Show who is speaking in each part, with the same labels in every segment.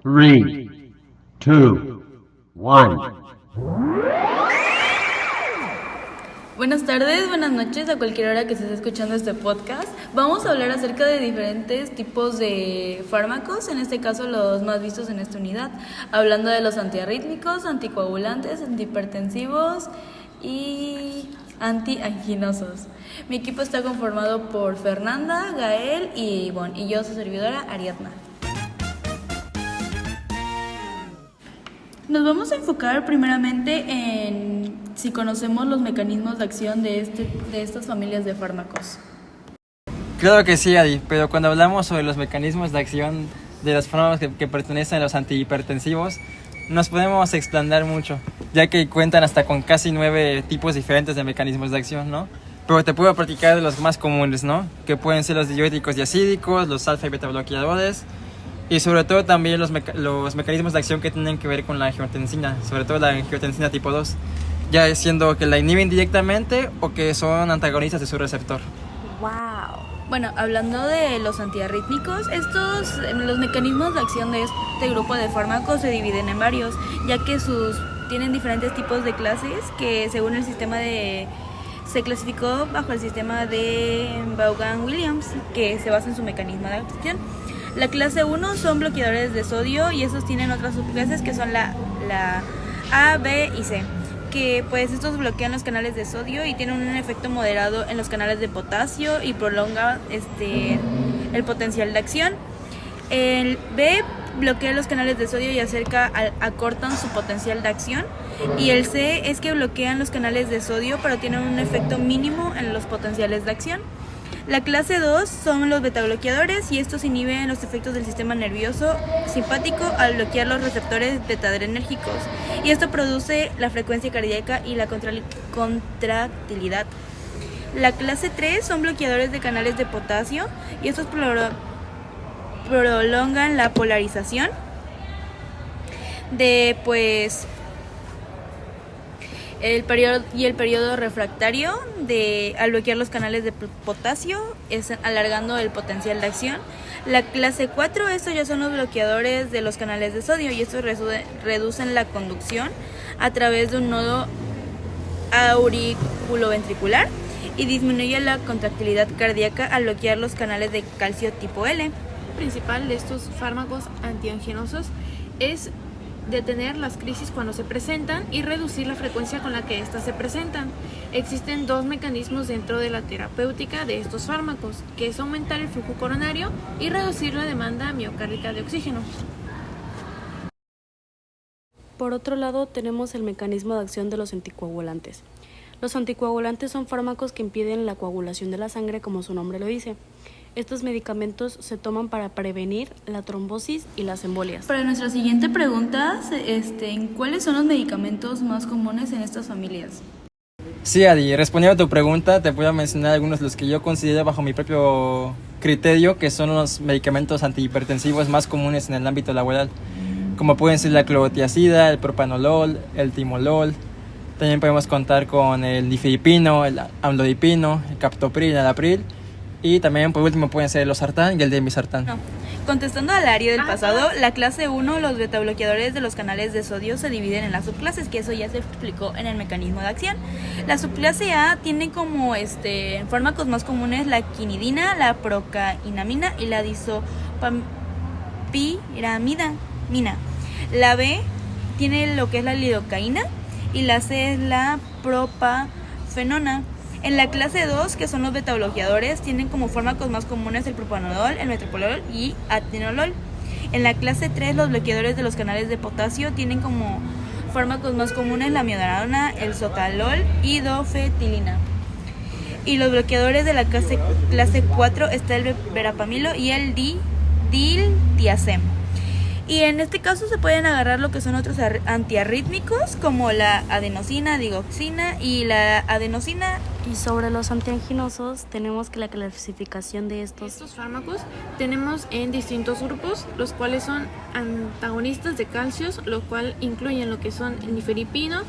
Speaker 1: Three, two, one.
Speaker 2: Buenas tardes, buenas noches a cualquier hora que estés escuchando este podcast. Vamos a hablar acerca de diferentes tipos de fármacos, en este caso los más vistos en esta unidad, hablando de los antiarrítmicos, anticoagulantes, antihipertensivos y antianginosos. Mi equipo está conformado por Fernanda, Gael y Ivonne, y yo, su servidora, Ariadna. Nos vamos a enfocar primeramente en si conocemos los mecanismos de acción de estas familias de fármacos.
Speaker 3: Claro que sí, Adi, pero cuando hablamos sobre los mecanismos de acción de los fármacos que pertenecen a los antihipertensivos, nos podemos explayar mucho, ya que cuentan hasta con casi 9 tipos diferentes de mecanismos de acción, ¿no? Pero te puedo platicar de los más comunes, ¿no? Que pueden ser los diuréticos diacídicos, los alfa y beta bloqueadores, y sobre todo también los mecanismos de acción que tienen que ver con la angiotensina, sobre todo la angiotensina tipo 2, ya siendo que la inhiben directamente o que son antagonistas de su receptor.
Speaker 2: ¡Wow! Bueno, hablando de los antiarrítmicos, los mecanismos de acción de este grupo de fármacos se dividen en varios, ya que tienen diferentes tipos de clases que según el sistema se clasificó bajo el sistema de Vaughan-Williams, que se basa en su mecanismo de acción. La clase 1 son bloqueadores de sodio y estos tienen otras subclases que son la A, B y C, que pues estos bloquean los canales de sodio y tienen un efecto moderado en los canales de potasio y prolonga el potencial de acción. El B bloquea los canales de sodio y acortan su potencial de acción, y el C es que bloquean los canales de sodio pero tienen un efecto mínimo en los potenciales de acción. La clase 2 son los betabloqueadores y estos inhiben los efectos del sistema nervioso simpático al bloquear los receptores beta-adrenérgicos, y esto produce la frecuencia cardíaca y la contractilidad. La clase 3 son bloqueadores de canales de potasio y estos prolongan la polarización de el periodo refractario al bloquear los canales de potasio, alargando el potencial de acción. La clase 4, estos ya son los bloqueadores de los canales de sodio y estos reducen la conducción a través de un nodo auriculoventricular y disminuye la contractilidad cardíaca al bloquear los canales de calcio tipo L.
Speaker 4: El principal de estos fármacos antianginosos es detener las crisis cuando se presentan y reducir la frecuencia con la que éstas se presentan. Existen 2 mecanismos dentro de la terapéutica de estos fármacos, que es aumentar el flujo coronario y reducir la demanda miocárdica de oxígeno.
Speaker 5: Por otro lado, tenemos el mecanismo de acción de los anticoagulantes. Los anticoagulantes son fármacos que impiden la coagulación de la sangre, como su nombre lo dice. Estos medicamentos se toman para prevenir la trombosis y las embolias.
Speaker 2: Para nuestra siguiente pregunta, ¿cuáles son los medicamentos más comunes en estas familias?
Speaker 3: Sí, Adi, respondiendo a tu pregunta, te puedo mencionar algunos de los que yo considero bajo mi propio criterio que son los medicamentos antihipertensivos más comunes en el ámbito laboral, como pueden ser la clorotiazida, el propanolol, el timolol. También podemos contar con el nifedipino, el amlodipino, el captopril, el enalapril. Y también por último pueden ser el losartán y el demisartán.
Speaker 2: No. Contestando al área del pasado, la clase 1, los betabloqueadores de los canales de sodio, se dividen en las subclases, que eso ya se explicó en el mecanismo de acción. La subclase A tiene como fármacos más comunes la quinidina, la procainamina y la disopiramida. La B tiene lo que es la lidocaína y la C es la propafenona. En la clase 2, que son los betabloqueadores, tienen como fármacos más comunes el propanolol, el metoprolol y atenolol. En la clase 3, los bloqueadores de los canales de potasio tienen como fármacos más comunes la miodarona, el sotalol y dofetilina. Y los bloqueadores de la clase 4 está el verapamilo y el diltiazem. Y en este caso se pueden agarrar lo que son otros antiarrítmicos como la adenosina, digoxina y la adenosina.
Speaker 5: Y sobre los antianginosos tenemos que la clasificación de estos
Speaker 4: fármacos tenemos en distintos grupos, los cuales son antagonistas de calcios, lo cual incluyen lo que son nifedipino,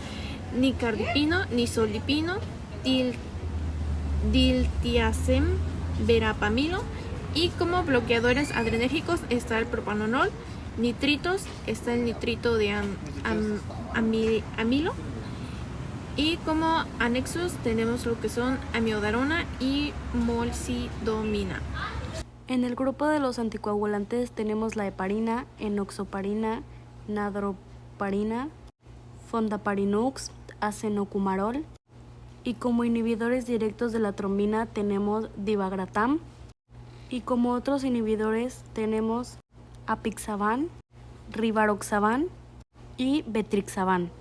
Speaker 4: nicardipino, nisolipino, diltiazem, verapamilo, y como bloqueadores adrenérgicos está el propanolol, nitritos, está el nitrito de amilo, y como anexos tenemos lo que son amiodarona y molsidomina.
Speaker 5: En el grupo de los anticoagulantes tenemos la heparina, enoxaparina, nadroparina, fondaparinux, acenocumarol, y como inhibidores directos de la trombina tenemos divagratam, y como otros inhibidores tenemos apixaban, rivaroxaban y betrixaban.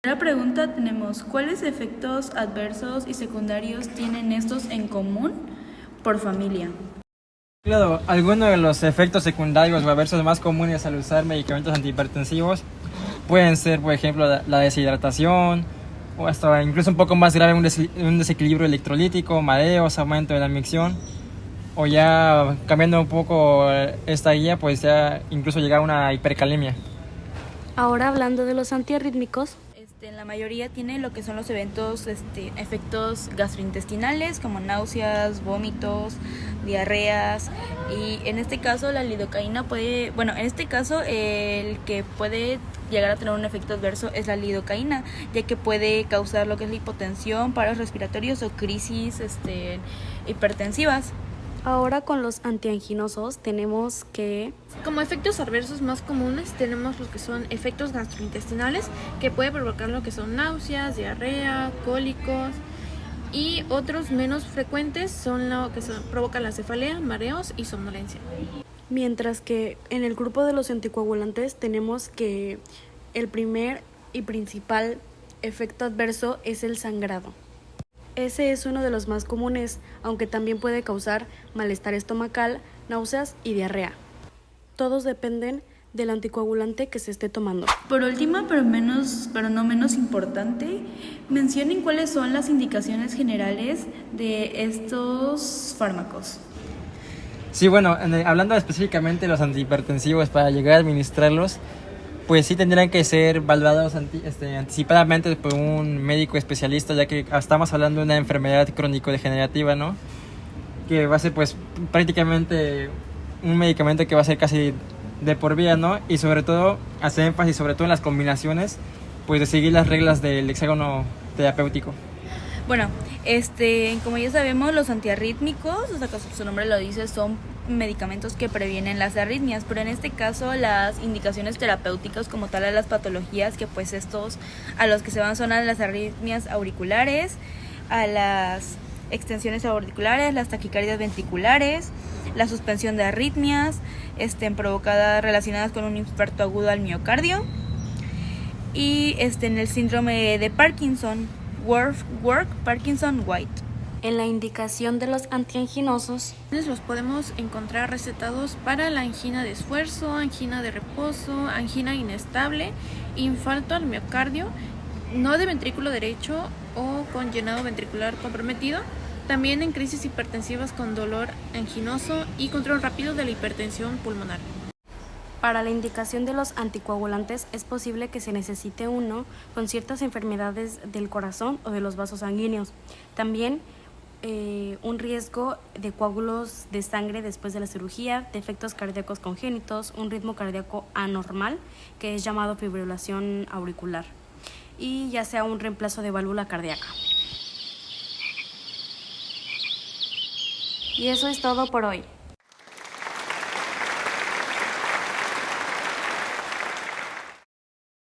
Speaker 2: La pregunta tenemos, ¿cuáles efectos adversos y secundarios tienen estos en común por familia?
Speaker 3: Claro, algunos de los efectos secundarios o adversos más comunes al usar medicamentos antihipertensivos pueden ser, por ejemplo, la deshidratación, o hasta incluso un poco más grave un desequilibrio electrolítico, mareos, aumento de la micción, o ya cambiando un poco esta guía, pues ya incluso llegar a una hipercalemia.
Speaker 5: Ahora hablando de los antiarrítmicos,
Speaker 2: En la mayoría tiene lo que son los efectos gastrointestinales como náuseas, vómitos, diarreas, y en este caso la lidocaína el que puede llegar a tener un efecto adverso es la lidocaína, ya que puede causar lo que es la hipotensión, paros respiratorios o crisis hipertensivas.
Speaker 5: ahora con los antianginosos tenemos que
Speaker 4: Como efectos adversos más comunes tenemos lo que son efectos gastrointestinales, que puede provocar lo que son náuseas, diarrea, cólicos, y otros menos frecuentes son lo que provocan la cefalea, mareos y somnolencia.
Speaker 5: mientras que en el grupo de los anticoagulantes tenemos que el primer y principal efecto adverso es el sangrado. Ese es uno de los más comunes, aunque también puede causar malestar estomacal, náuseas y diarrea. Todos dependen del anticoagulante que se esté tomando.
Speaker 2: Por último, pero no menos importante, mencionen cuáles son las indicaciones generales de estos fármacos.
Speaker 3: Sí, bueno, hablando específicamente de los antihipertensivos, para llegar a administrarlos, pues sí tendrían que ser evaluados anticipadamente por un médico especialista, ya que estamos hablando de una enfermedad crónico-degenerativa, ¿no? Que va a ser pues prácticamente un medicamento que va a ser casi de por vida, ¿no? Y sobre todo hacer énfasis sobre todo en las combinaciones, pues de seguir las reglas del hexágono terapéutico.
Speaker 2: Bueno, como ya sabemos, los antiarrítmicos, o sea, como su nombre lo dice, son medicamentos que previenen las arritmias, pero en este caso las indicaciones terapéuticas como tal a las patologías que pues a los que se van son a las arritmias auriculares, a las extensiones auriculares, las taquicardias ventriculares, la suspensión de arritmias provocadas relacionadas con un infarto agudo al miocardio, y en el síndrome de Parkinson, Parkinson-White.
Speaker 5: En la indicación de los antianginosos,
Speaker 4: Los podemos encontrar recetados para la angina de esfuerzo, angina de reposo, angina inestable, infarto al miocardio, no de ventrículo derecho o con llenado ventricular comprometido, también en crisis hipertensivas con dolor anginoso y control rápido de la hipertensión pulmonar.
Speaker 5: para la indicación de los anticoagulantes es posible que se necesite uno con ciertas enfermedades del corazón o de los vasos sanguíneos. También un riesgo de coágulos de sangre después de la cirugía, defectos cardíacos congénitos, un ritmo cardíaco anormal, que es llamado fibrilación auricular, y ya sea un reemplazo de válvula cardíaca. Y eso es todo por hoy.